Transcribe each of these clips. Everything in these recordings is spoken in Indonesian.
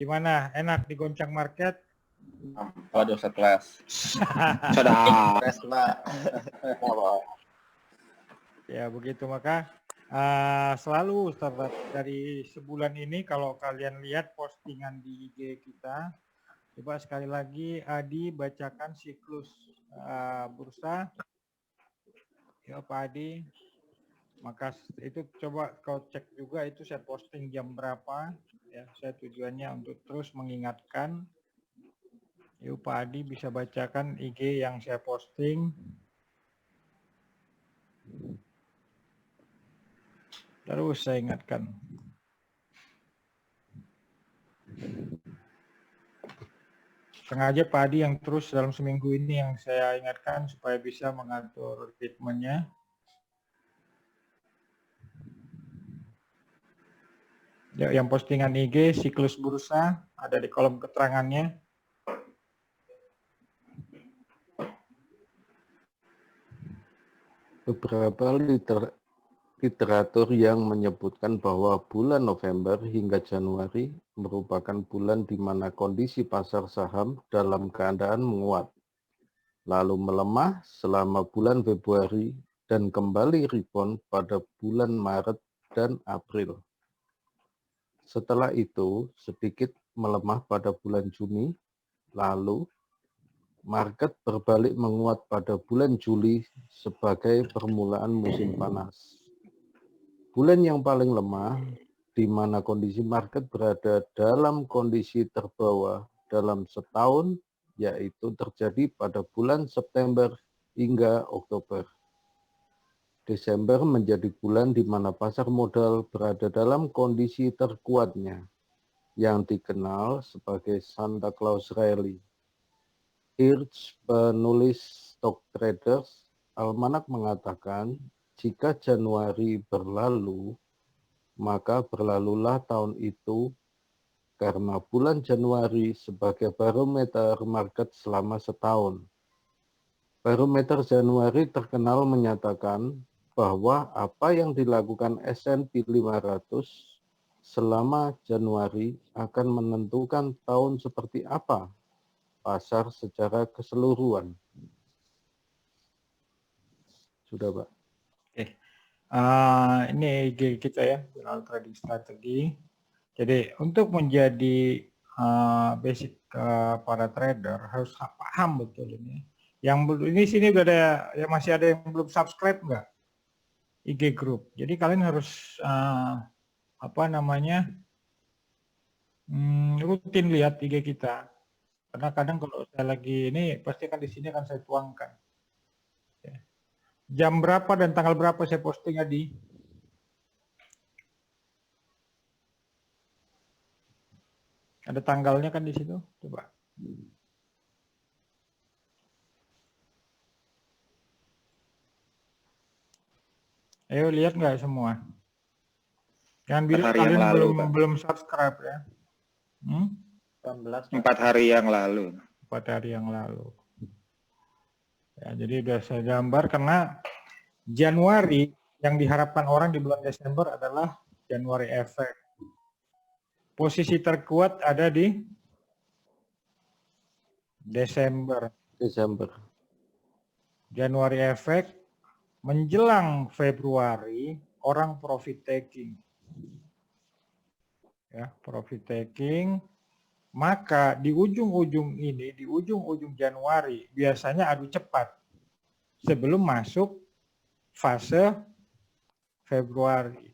Gimana? Enak digoncang market? Waduh, setelah Sudah. Ya begitu, maka selalu dari sebulan ini kalau kalian lihat postingan di IG kita, coba sekali lagi Adi bacakan siklus bursa. Ya Pak Adi, maka itu coba kau cek juga itu saya posting jam berapa. Ya, saya tujuannya untuk terus mengingatkan. Yuk Pak Adi bisa bacakan IG yang saya posting. Terus saya ingatkan. Sengaja Pak Adi yang terus dalam seminggu ini yang saya ingatkan supaya bisa mengatur ritmenya. Ya, yang postingan IG siklus bursa ada di kolom keterangannya. Beberapa literatur yang menyebutkan bahwa bulan November hingga Januari merupakan bulan di mana kondisi pasar saham dalam keadaan menguat, lalu melemah selama bulan Februari dan kembali rebound pada bulan Maret dan April. Setelah itu sedikit melemah pada bulan Juni, lalu market berbalik menguat pada bulan Juli sebagai permulaan musim panas. Bulan yang paling lemah, di mana kondisi market berada dalam kondisi terbawah dalam setahun, yaitu terjadi pada bulan September hingga Oktober. Desember menjadi bulan di mana pasar modal berada dalam kondisi terkuatnya, yang dikenal sebagai Santa Claus Rally. Hirsch, penulis Stock Traders Almanac mengatakan, jika Januari berlalu, maka berlalulah tahun itu karena bulan Januari sebagai barometer market selama setahun. Barometer Januari terkenal menyatakan bahwa apa yang dilakukan S&P 500 selama Januari akan menentukan tahun seperti apa pasar secara keseluruhan. Sudah, Pak. Oke. Ini IG kita ya, Jurnal Trading Strategi. Jadi untuk menjadi basic para trader harus paham betul ini. Yang ini sini udah ada, ya masih ada yang belum subscribe nggak? IG group. Jadi kalian harus rutin lihat IG kita. Karena kadang kalau saya lagi ini pasti kan di sini akan saya tuangkan. Ya. Jam berapa dan tanggal berapa saya posting Adi? Ada tanggalnya kan di situ, coba. Ayo lihat nggak semua? Jangan bilang kalian belum subscribe ya. 4 hari yang lalu. 4 hari yang lalu. Ya, jadi udah saya gambar karena Januari yang diharapkan orang di bulan Desember adalah Januari efek. Posisi terkuat ada di Desember. Januari efek, menjelang Februari orang profit taking. Ya, profit taking. Maka di ujung-ujung ini, di ujung-ujung Januari biasanya adu cepat sebelum masuk fase Februari.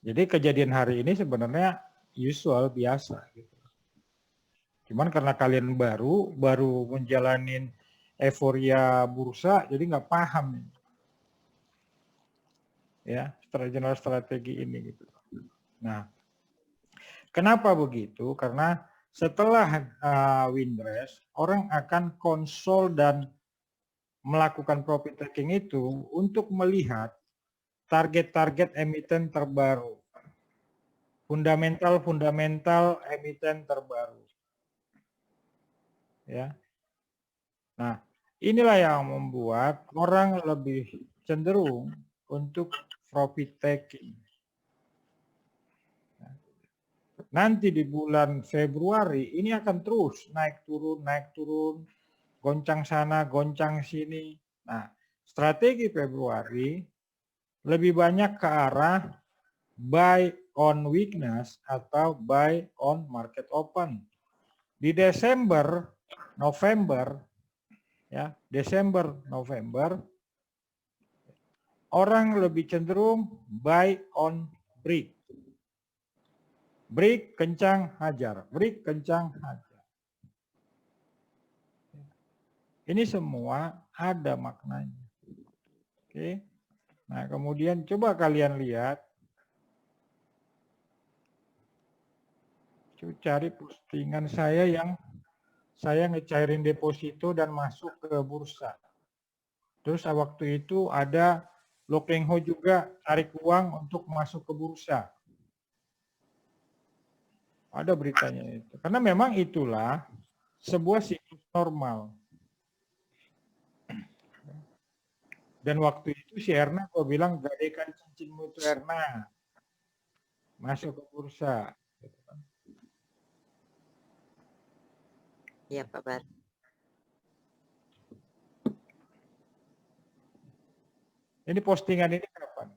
Jadi kejadian hari ini sebenarnya usual, biasa gitu. Cuman karena kalian baru menjalanin euforia bursa, jadi nggak paham ya general strategi ini gitu. Nah, kenapa begitu? Karena setelah windrest, orang akan konsol dan melakukan profit taking itu untuk melihat target-target emiten terbaru. Fundamental emiten terbaru. Ya. Nah, inilah yang membuat orang lebih cenderung untuk profit taking. nanti di bulan Februari ini akan terus naik turun, goncang sana, goncang sini. Nah, strategi Februari lebih banyak ke arah buy on weakness atau buy on market open. Di Desember, November, ya, Desember, November, orang lebih cenderung buy on break. Break kencang hajar, break kencang hajar. Ini semua ada maknanya. Oke. Nah, kemudian coba kalian lihat, cari postingan saya yang saya ngecairin deposito dan masuk ke bursa. Terus waktu itu ada Lo Keng Ho juga tarik uang untuk masuk ke bursa. Ada beritanya itu. Karena memang itulah sebuah siklus normal. Dan waktu itu si Erna kok bilang gadaikan cincinmu itu Erna. Masuk ke bursa. Iya Pak Bar. Ini postingan ini kapan?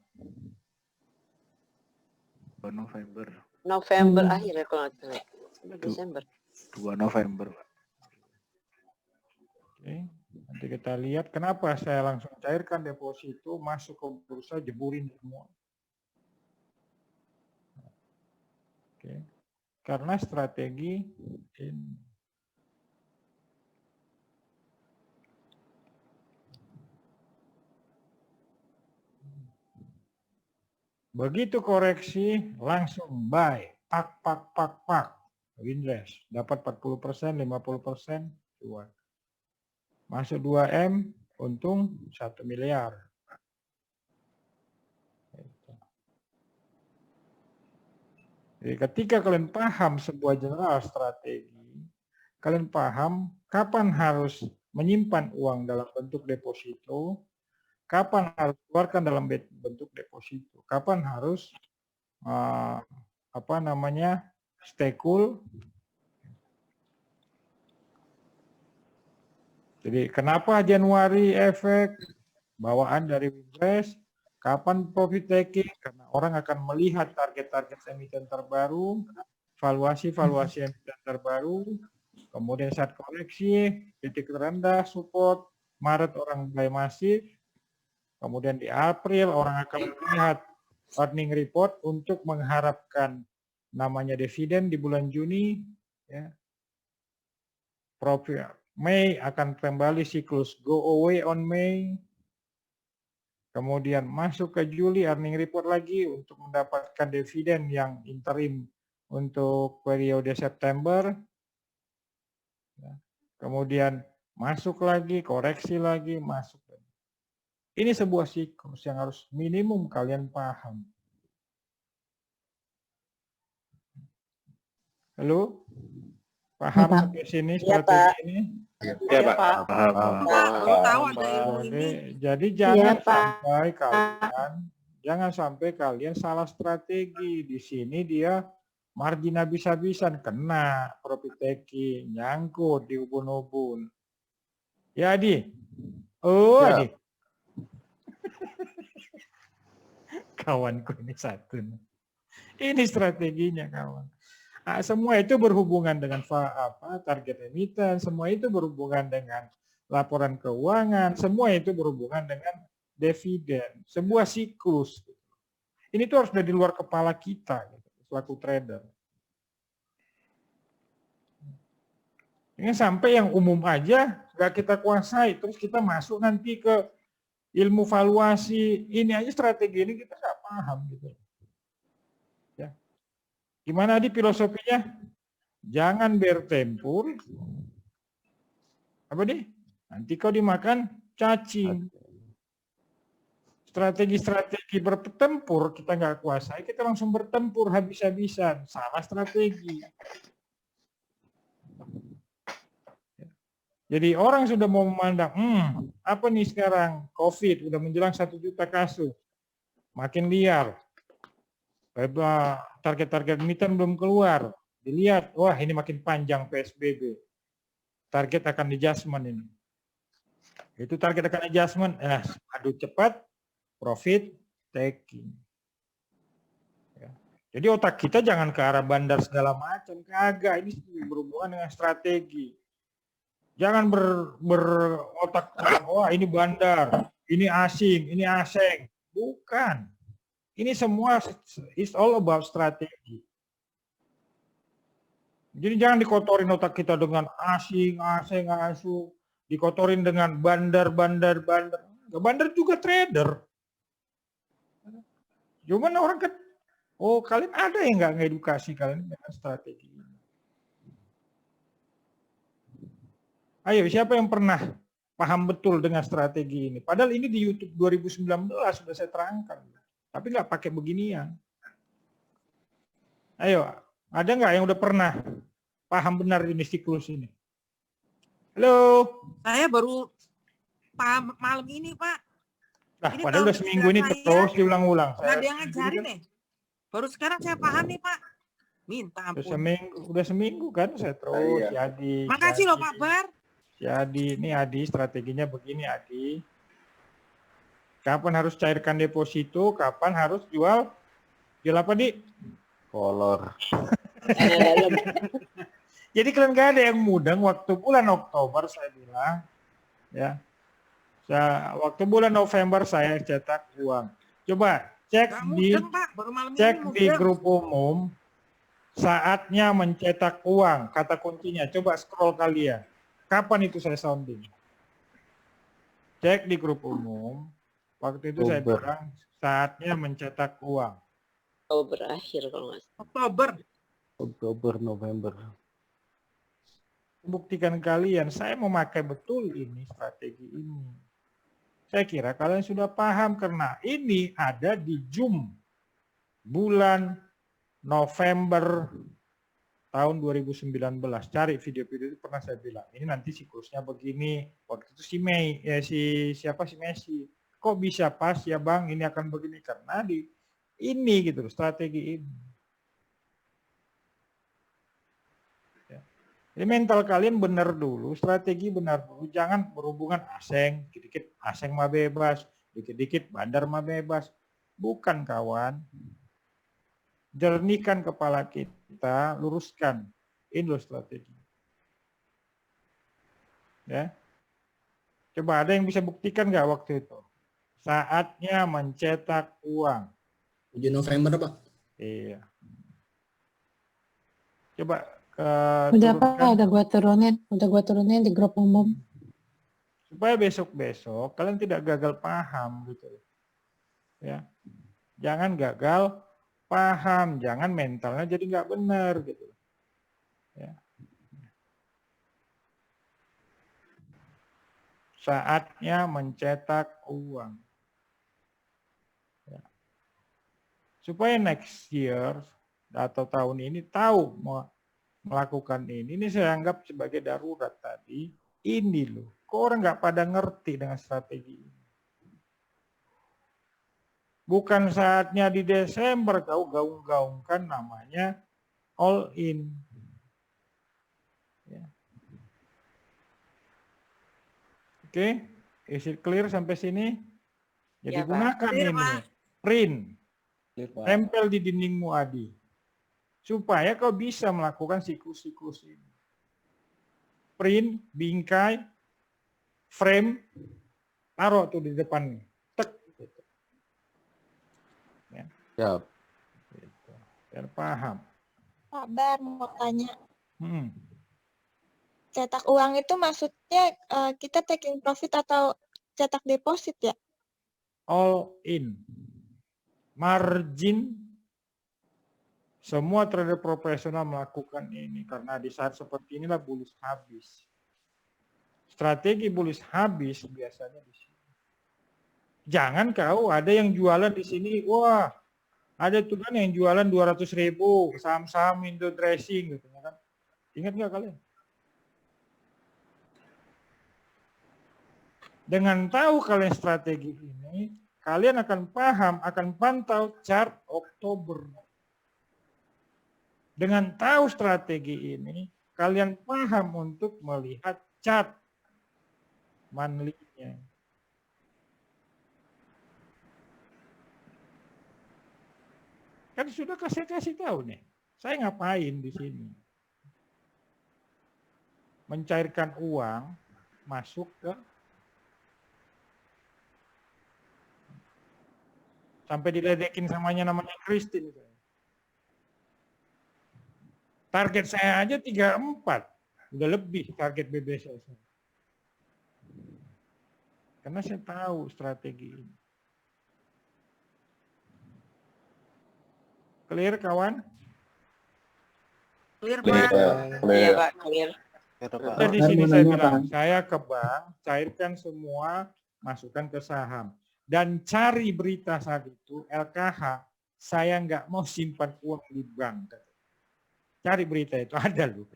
November. November akhir ya kalau nggak salah. Desember. 2 November. Oke. Nanti kita lihat kenapa saya langsung cairkan deposito, masuk ke bursa, jeburin semua. Oke. Karena strategi ini. Begitu koreksi, langsung buy. Pak. Winrest. Dapat 40%, 50%, cuan. Masuk 2M, untung 1 miliar. Jadi ketika kalian paham sebuah general strategi, kalian paham kapan harus menyimpan uang dalam bentuk deposito, kapan harus keluarkan dalam bentuk deposito, kapan harus stay cool. Jadi kenapa Januari efek bawaan dari Winrest, kapan profit taking, karena orang akan melihat target-target emiten terbaru, valuasi emiten terbaru, kemudian saat koreksi, titik terendah, support, Maret orang buy masif, kemudian di April orang akan melihat earning report untuk mengharapkan namanya dividen di bulan Juni, ya. Profit Mei akan kembali siklus go away on Mei. Kemudian masuk ke Juli earning report lagi untuk mendapatkan dividen yang interim untuk periode September. Kemudian masuk lagi, koreksi lagi, masuk. Ini sebuah siklus yang harus minimum kalian paham. Halo? Paham sampai sini strategi ini? Ya Pak. Jadi jangan sampai kalian salah strategi. Di sini dia margin habis-habisan, kena profit taking, nyangkut di ubun-ubun. Ya Adi? Oh ya. Adi. Kawanku ini satu. Ini strateginya kawan. Nah, semua itu berhubungan dengan target emiten, semua itu berhubungan dengan laporan keuangan, semua itu berhubungan dengan dividen, sebuah siklus. Ini tuh harus dari luar kepala kita, gitu, selaku trader. Ini sampai yang umum aja nggak kita kuasai, terus kita masuk nanti ke ilmu valuasi, ini aja strategi ini kita nggak paham gitu. Gimana di filosofinya? Jangan bertempur. Apa nih? Nanti kau dimakan cacing. Strategi-strategi bertempur kita nggak kuasai, kita langsung bertempur habis-habisan. Salah strategi. Jadi orang sudah mau memandang, apa nih sekarang? COVID, udah menjelang 1 juta kasus. Makin liar. Target-target midterm belum keluar. Dilihat, wah ini makin panjang PSBB. Target akan adjustment ini. Itu target akan adjustment, adu cepat, profit taking. Ya. Jadi otak kita jangan ke arah bandar segala macam, kagak. Ini berhubungan dengan strategi. Jangan berotak, wah ini bandar, ini asing, ini asing. Bukan. Ini semua is all about strategi. Jadi jangan dikotorin otak kita dengan asing, asu, dikotorin dengan bandar. Bandar juga trader. Cuman orang kan, oh kalian ada yang nggak ngedukasi kalian dengan strategi ini. Ayo, siapa yang pernah paham betul dengan strategi ini? Padahal ini di YouTube 2019 sudah saya terangkan, tapi nggak pakai beginian. Ayo, ada nggak yang udah pernah paham benar ini siklus ini? Halo? Saya baru paham malam ini, Pak. Nah, Ini padahal kalau udah seminggu ini saya, terus diulang-ulang. Nggak ada yang ngajarin nih. Baru sekarang saya paham nih, Pak. Minta ampun. Udah seminggu kan saya terus. Iya. Si Adi. Makasih loh, Pak Bar. Si Adi, ini Adi strateginya begini Adi. Kapan harus cairkan deposito, kapan harus jual apa Di? Kolor. Jadi kalian gak ada yang mudeng waktu bulan Oktober saya bilang, ya. Waktu bulan November saya cetak uang. Coba cek Nggak di mudeng, Pak. Baru malam cek ini di mudeng. grup umum saatnya mencetak uang, kata kuncinya. Coba scroll kalian. Kapan itu saya sounding? Cek di grup umum. Waktu itu saya Oktober. bilang saatnya mencetak uang. Oh, berakhir kalau nggak salah. Oktober. Oktober, November. Buktikan kalian, saya memakai betul ini strategi ini. Saya kira kalian sudah paham karena ini ada di Zoom bulan November tahun 2019. Cari video-video itu pernah saya bilang. Ini nanti siklusnya begini. Waktu itu si Mei, si Messi. Kok bisa pas ya Bang? Ini akan begini karena di ini gitu strategi ini. Jadi mental kalian benar dulu, strategi benar dulu, jangan berhubungan asing, dikit-dikit asing mah bebas, dikit-dikit bandar mah bebas. Bukan kawan. Jernihkan kepala kita, luruskan. Ini loh strategi. Ya. Coba ada yang bisa buktikan nggak waktu itu? Saatnya mencetak uang. 7 November, Pak. Iya. Coba Udah Pak, udah gua turunin di grup umum. Supaya besok-besok kalian tidak gagal paham gitu. Ya. Jangan gagal paham, jangan mentalnya jadi nggak benar gitu. Ya. Saatnya mencetak uang. Ya. Supaya next year atau tahun ini tahu mau melakukan ini saya anggap sebagai darurat tadi. Ini loh, kok orang nggak pada ngerti dengan strategi ini. Bukan saatnya di Desember kau gaung-gaungkan namanya all in. Ya. Oke, is it clear sampai sini? Jadi Ya, Pak. gunakan Clear, ini, Pak. print, Clear, Pak. tempel di dindingmu Adi. Supaya kau bisa melakukan siklus-siklus ini. Print, bingkai, frame, taruh tuh di depan. Tek. Gitu. Ya. Siap. Gitu. Biar paham. Pak Bar mau tanya, Hmm. cetak uang itu maksudnya kita taking profit atau cetak deposit ya? All in. Margin. Semua trader profesional melakukan ini karena di saat seperti inilah bullish habis. Strategi bullish habis biasanya di sini. Jangan kau ada yang jualan di sini, wah ada tuh kan yang jualan 200.000 saham-saham Indo Dressing gitu kan. Ingat nggak kalian? Dengan tahu kalian strategi ini, kalian akan paham, akan pantau chart Oktober. Dengan tahu strategi ini, kalian paham untuk melihat chart monthly-nya. Kan sudah kasih tahu nih. Saya ngapain di sini? Mencairkan uang masuk ke sampai diledekin namanya Christine. Target saya aja 34. Udah lebih target BBSS. Karena saya tahu strategi ini. Clear kawan? Clear, Clear, Pak. Iya, clear. Pak, clear. Kita di sini saya bilang, saya ke bank, cairkan semua, masukkan ke saham. Dan cari berita saat itu, LKH, saya nggak mau simpan uang di bank. Cari berita itu, ada loh.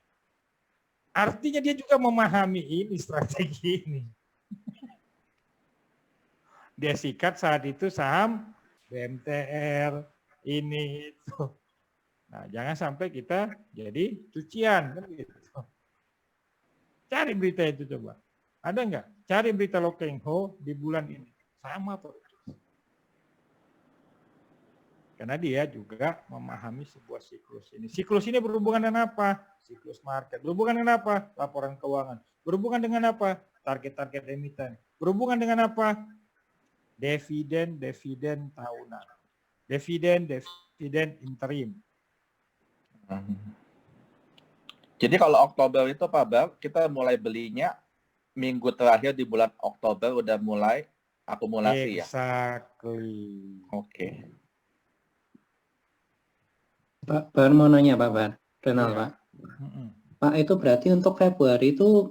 Artinya dia juga memahami ini, strategi ini. Dia sikat saat itu saham BMTR, ini, itu. Nah, jangan sampai kita jadi cucian. Kan gitu. Cari berita itu coba. Ada nggak? Cari berita Lo Keng Ho di bulan ini. Sama tuh. Karena dia juga memahami sebuah siklus ini. Siklus ini berhubungan dengan apa? Siklus market. Berhubungan dengan apa? Laporan keuangan. Berhubungan dengan apa? Target-target emiten. Berhubungan dengan apa? Dividen tahunan. Dividen interim. Jadi kalau Oktober itu Pak Bar, kita mulai belinya minggu terakhir di bulan Oktober udah mulai akumulasi ya? Exactly. Oke. Pak Bar mau nanya Pak Bar, Renal Iya. Pak. Pak itu berarti untuk Februari itu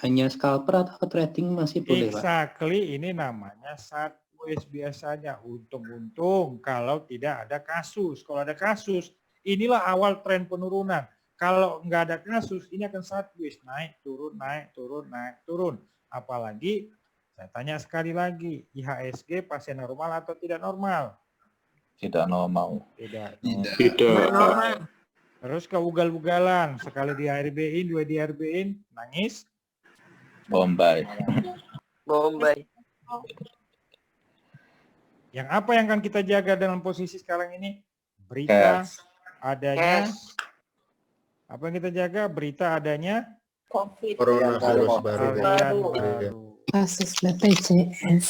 hanya scalper atau trading masih boleh Pak? Exactly, ini namanya sideways biasanya. Untung-untung kalau tidak ada kasus. Kalau ada kasus, inilah awal tren penurunan. Kalau nggak ada kasus, ini akan sideways, naik, turun, naik, turun, naik, turun. Apalagi, saya tanya sekali lagi, IHSG pasien normal atau tidak normal? Tidak normal. Tidak. Tidak. Normal. Terus ke ugal-ugalan, sekali di ARB-in, dua di ARB-in, nangis. Bombay. Bombay. Yang apa yang akan kita jaga dalam posisi sekarang ini? Berita Cash. adanya. Cash. Apa yang kita jaga? Berita adanya Covid. Coronavirus baru. varian Baru. baru. Kasus BPJS.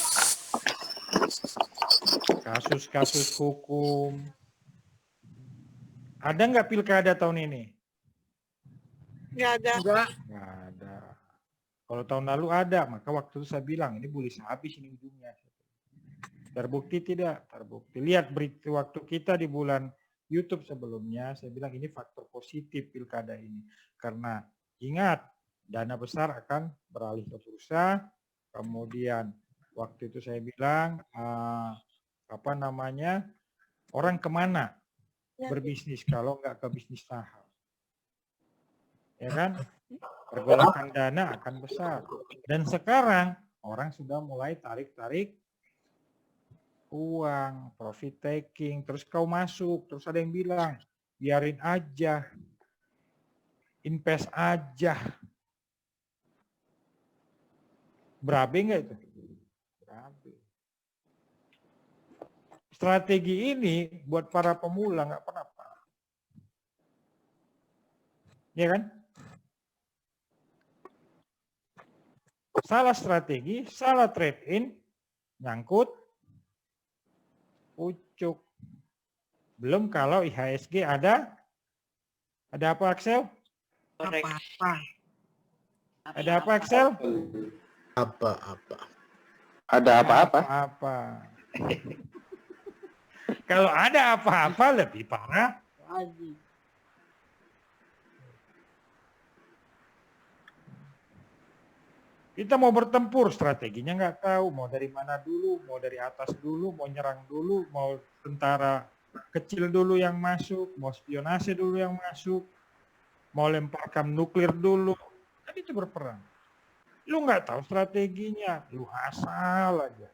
Kasus-kasus hukum. Ada nggak pilkada tahun ini? Nggak ada. Enggak. Nggak ada. Kalau tahun lalu ada, maka waktu itu saya bilang ini boleh habis ini ujungnya. Terbukti tidak? Terbukti. Lihat berita waktu kita di bulan YouTube sebelumnya, saya bilang ini faktor positif pilkada ini. Karena ingat, dana besar akan beralih ke bursa. Kemudian waktu itu saya bilang, orang kemana berbisnis kalau nggak ke bisnis saham. Ya kan? Pergolakan dana akan besar. Dan sekarang orang sudah mulai tarik-tarik uang, profit taking, terus kau masuk, terus ada yang bilang, biarin aja, invest aja. Berabe nggak itu? Berabe. Strategi ini buat para pemula nggak apa-apa. Ya kan? Salah strategi, salah trade in, nyangkut, pucuk. Belum kalau IHSG ada apa Axel? Apa-apa. Ada apa Axel? Apa-apa. Ada apa-apa? Apa? Kalau ada apa-apa lebih parah lagi. Kita mau bertempur, strateginya nggak tahu. Mau dari mana dulu, mau dari atas dulu, mau nyerang dulu, mau tentara kecil dulu yang masuk, mau spionase dulu yang masuk, mau lemparkan nuklir dulu. Kan itu berperang. Lu nggak tahu strateginya, lu asal aja.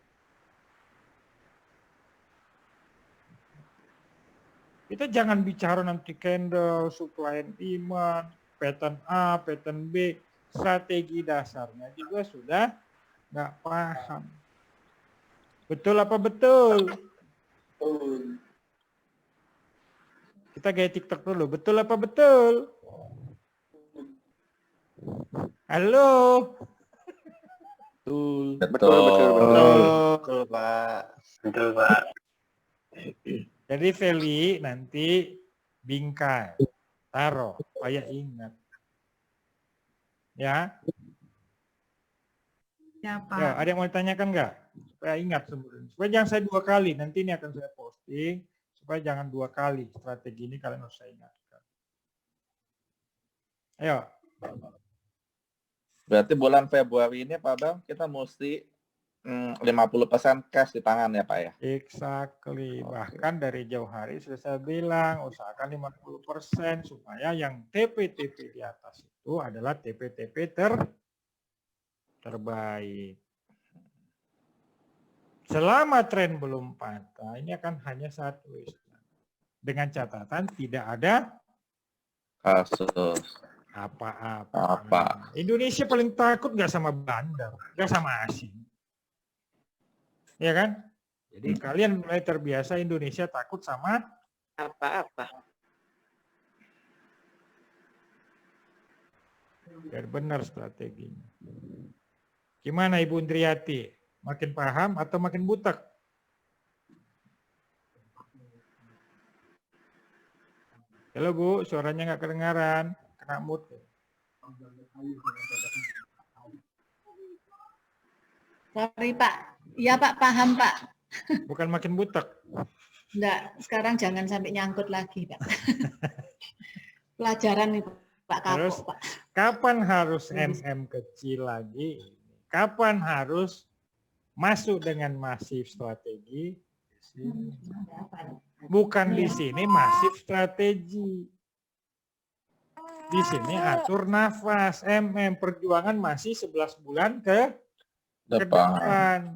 Kita jangan bicara nanti candle, supply and demand, pattern A, pattern B, strategi dasarnya juga sudah nggak paham. Betul apa betul? Kita gaya TikTok dulu. Betul apa betul? Halo? Betul. Betul, Pak. Betul, Pak. Jadi Feli nanti bingkai, taruh, supaya ingat. Ya, Ya, ya, Pak. ada yang mau ditanyakan nggak? Supaya ingat sebenarnya. Supaya jangan saya 2 kali. Nanti ini akan saya posting. Supaya jangan 2 kali strategi ini kalian harus saya ingatkan. Ayo. Berarti bulan Februari ini Pak Bang kita mesti 50% cash di tangan ya Pak ya? Exactly. Bahkan dari jauh hari sudah saya bilang usahakan 50% supaya yang TP-TP di atas itu adalah TP-TP terbaik. Selama tren belum patah, ini akan hanya satu istilah. Dengan catatan tidak ada Kasus. apa-apa. Indonesia paling takut nggak sama bandar, nggak sama asing. Ya kan? Jadi kalian mulai terbiasa Indonesia takut sama Apa-apa. biar benar strateginya. Gimana Ibu Indriati? Makin paham atau makin butek? Halo Bu, suaranya nggak kedengaran. Kena mute. Sorry Pak. Iya Pak, paham Pak. Bukan makin butek. Enggak, sekarang jangan sampai nyangkut lagi Pak. Pelajaran nih Pak Terus Kapok Pak. kapan harus MM kecil lagi? Kapan harus masuk dengan masif strategi? Bukan di sini masif strategi. Di sini atur nafas. MM perjuangan masih 11 bulan ke depan.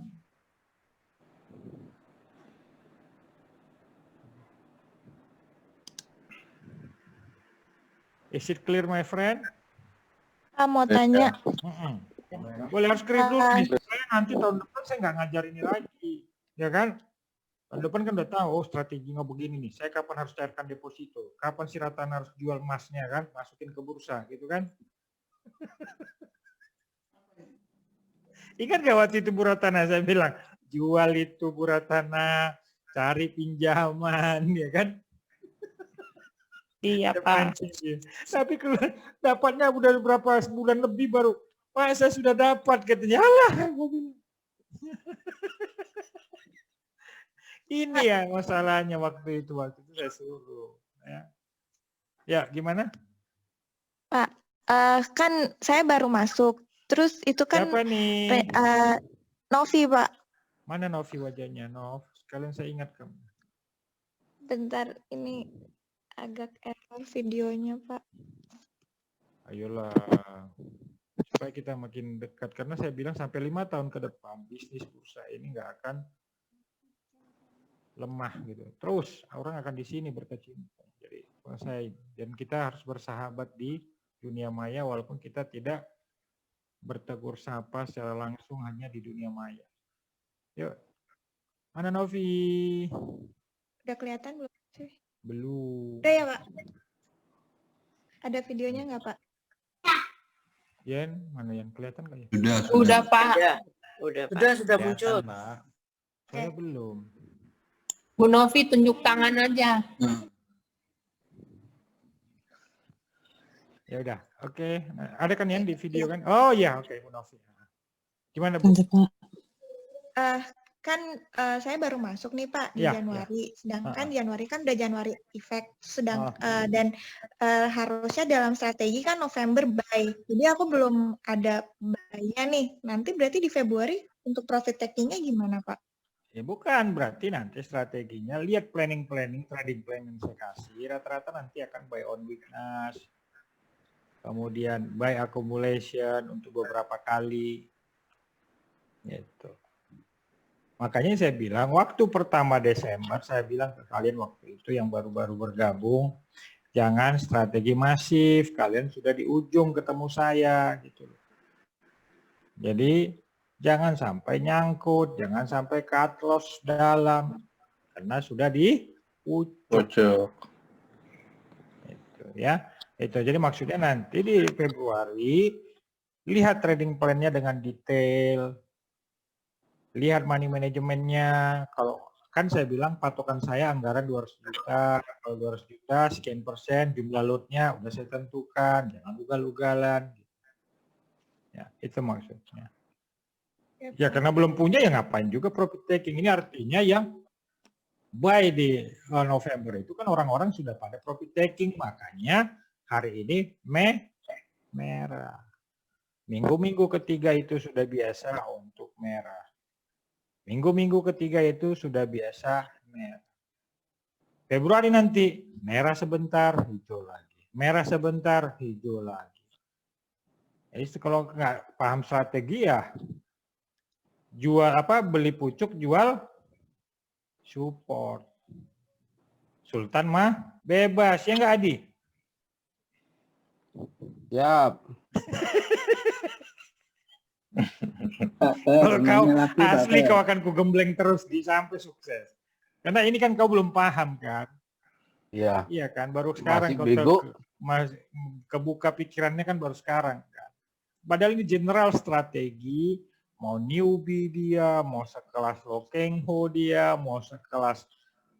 Is it clear my friend? Mau tanya. Boleh harus clear dulu nih. Supaya nanti tahun depan saya nggak ngajar ini lagi. Ya kan? Tahun depan kan udah tahu strateginya begini nih. Saya kapan harus cairkan deposito. Kapan si Ratana harus jual emasnya kan. Masukin ke bursa gitu kan. Ingat gak waktu itu Bu Ratana saya bilang. Jual itu Bu Ratana. Cari pinjaman ya kan. Iya Pak. Tapi dapatnya udah berapa bulan lebih baru. Pak saya sudah dapat katanya. Alah. Ini ya masalahnya waktu itu saya suruh. Ya gimana? Pak, kan saya baru masuk. Terus itu kan Siapa nih? Novi Pak. Mana Novi wajahnya? Nov, sekalian saya ingat kamu. Bentar, ini agak error videonya Pak. Ayolah. Supaya kita makin dekat. Karena saya bilang sampai 5 tahun ke depan bisnis bursa ini nggak akan lemah gitu. Terus orang akan di sini berkecimpung. Jadi kuasai. Dan kita harus bersahabat di dunia maya walaupun kita tidak bertegur sapa secara langsung hanya di dunia maya. Yuk. Mana Novi? Udah kelihatan belum sih? Belum. Udah ya Pak? Ada videonya nggak Pak? Yen, mana yang kelihatan nggak ya? Udah Pak. Udah Pak. Sudah muncul. Saya belum. Bu Novi tunjuk tangan aja. Ya udah, oke. Ada kan yang di video kan? Oh ya, oke, Bu Novi. Gimana Bu? Kan saya baru masuk nih Pak di Ya, Januari. Sedangkan Januari kan udah Januari effect. Dan harusnya dalam strategi kan November buy. Jadi aku belum ada buy-nya nih. Nanti berarti di Februari untuk profit taking-nya gimana Pak? Ya bukan, berarti nanti strateginya lihat trading planning saya kasih. Rata-rata nanti akan buy on weakness. Kemudian buy accumulation untuk beberapa kali. Gitu. Makanya saya bilang waktu pertama Desember, saya bilang ke kalian waktu itu yang baru-baru bergabung, jangan strategi masif, kalian sudah di ujung ketemu saya gitu. Jadi jangan sampai nyangkut, jangan sampai cut loss dalam, karena sudah di ujung. Itu ya. Itu jadi maksudnya nanti di Februari lihat trading plan-nya dengan detail. Lihat money manajemennya. Kalau kan saya bilang patokan saya anggaran 200 juta. Kalau 200 juta sekian persen jumlah lotnya udah saya tentukan. Jangan ugal-ugalan. Ya, itu maksudnya. Ya karena belum punya ya ngapain juga profit taking. Ini artinya yang buy di November itu kan orang-orang sudah pada profit taking. Makanya hari ini merah. Minggu-minggu ketiga itu sudah biasa untuk merah. Minggu-minggu ketiga itu sudah biasa merah. Februari nanti merah sebentar, hijau lagi. Merah sebentar, hijau lagi. Jadi kalau nggak paham strategi ya jual apa beli pucuk jual support. Sultan mah bebas ya nggak Adi? Siap. Kalau kau asli kau akan kugembleng terus di sampai sukses. Karena ini kan kau belum paham kan? Iya. Iya kan, baru sekarang Masih kau bego. kebuka pikirannya kan baru sekarang kan. Padahal ini general strategi, mau newbie dia, mau sekelas Lo Keng Ho dia, mau sekelas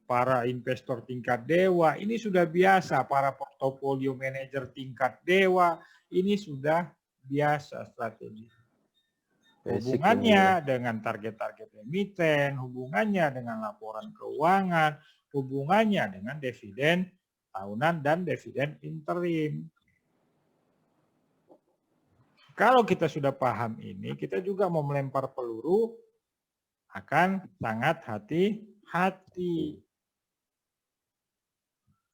para investor tingkat dewa, ini sudah biasa. Para portofolio manager tingkat dewa, ini sudah biasa strategi. Hubungannya dengan target-target emiten, hubungannya dengan laporan keuangan, hubungannya dengan dividen tahunan dan dividen interim. Kalau kita sudah paham ini, kita juga mau melempar peluru akan sangat hati-hati.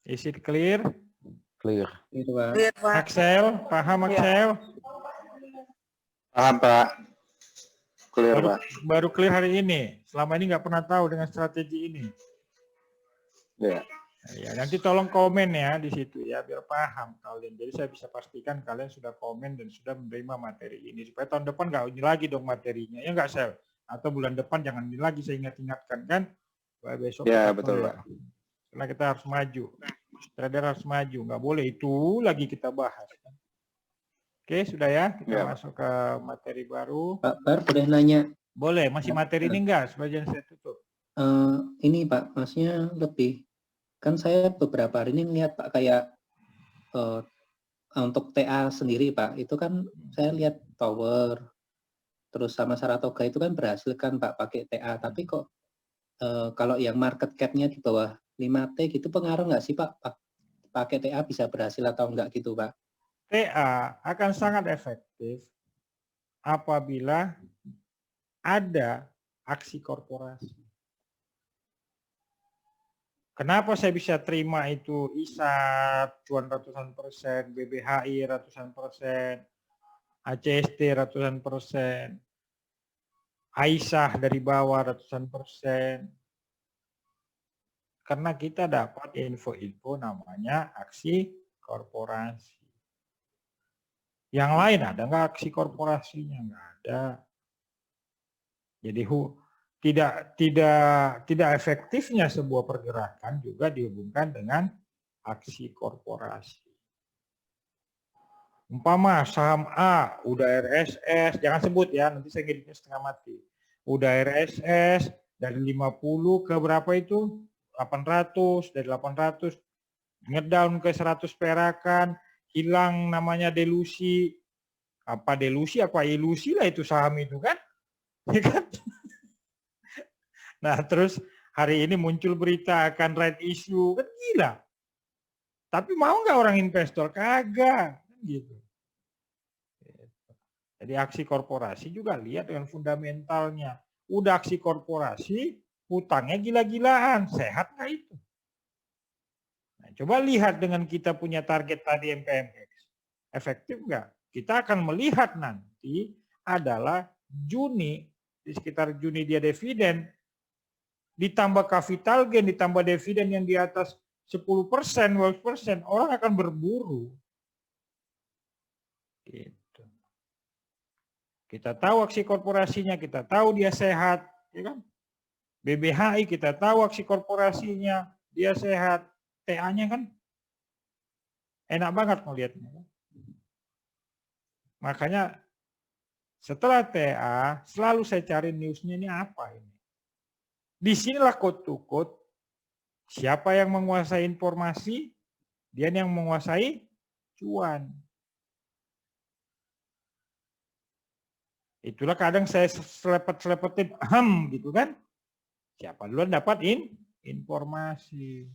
Is it clear? Clear. Itu Pak. Clear, Pak. Axel, paham Axel? Paham, Pak. Clear, Pak. Baru clear hari ini. Selama ini nggak pernah tahu dengan strategi ini. Ya. Ya, nanti tolong komen ya di situ ya biar paham kalian. Jadi saya bisa pastikan kalian sudah komen dan sudah menerima materi ini supaya tahun depan nggak ini lagi dong materinya ya nggak Sel? Atau bulan depan jangan ini lagi saya ingatkan kan? Wah, besok Ya, kita betul, tolak. Karena kita harus maju. Trader harus maju, nggak boleh itu lagi kita bahas. Oke, sudah ya kita Ya. masuk ke materi baru. Pak Bar boleh nanya, Boleh, masih materi ini enggak? Sebagian saya tutup. ini Pak, maksudnya lebih, kan saya beberapa hari ini lihat Pak kayak untuk TA sendiri Pak, itu kan saya lihat Tower, terus sama Saratoga itu kan berhasil kan Pak pakai TA, tapi kok kalau yang market cap-nya di bawah 5T gitu pengaruh nggak sih Pak? Pakai TA bisa berhasil atau enggak gitu Pak? TA akan sangat efektif apabila ada aksi korporasi. Kenapa saya bisa terima itu ISAT cuan ratusan persen, BBHI ratusan persen, ACST ratusan persen, Aisyah dari bawah ratusan persen. Karena kita dapat info-info namanya aksi korporasi. Yang lain ada nggak aksi korporasinya? Nggak ada. Jadi tidak efektifnya sebuah pergerakan juga dihubungkan dengan aksi korporasi. Umpama saham A, udah RSS, jangan sebut ya, nanti saya ngeditnya setengah mati. Udah RSS dari 50 ke berapa itu? 800, dari 800 ngedown ke 100 perakan, hilang namanya delusi. Apa delusi, apa ilusi lah itu saham itu kan? Ya kan? Nah terus hari ini muncul berita akan right issue, kan gila. Tapi mau nggak orang investor? Kagak. Gitu. Jadi aksi korporasi juga lihat dengan fundamentalnya. Udah aksi korporasi, hutangnya gila-gilaan. Sehat nggak itu? Nah, coba lihat dengan kita punya target tadi MPMX. Efektif nggak? Kita akan melihat nanti adalah Juni di sekitar Juni dia dividen, ditambah capital gain, ditambah dividen yang di atas 10%, 12%, orang akan berburu. Gitu. Kita tahu aksi korporasinya, kita tahu dia sehat, ya kan? BBHI kita tahu aksi korporasinya, dia sehat, TA-nya kan enak banget melihatnya. Makanya setelah TA, selalu saya cari newsnya ini apa ini. Disinilah quote to quote, siapa yang menguasai informasi, dia yang menguasai cuan. Itulah kadang saya selepet-selepetin, gitu kan. Siapa duluan dapat informasi.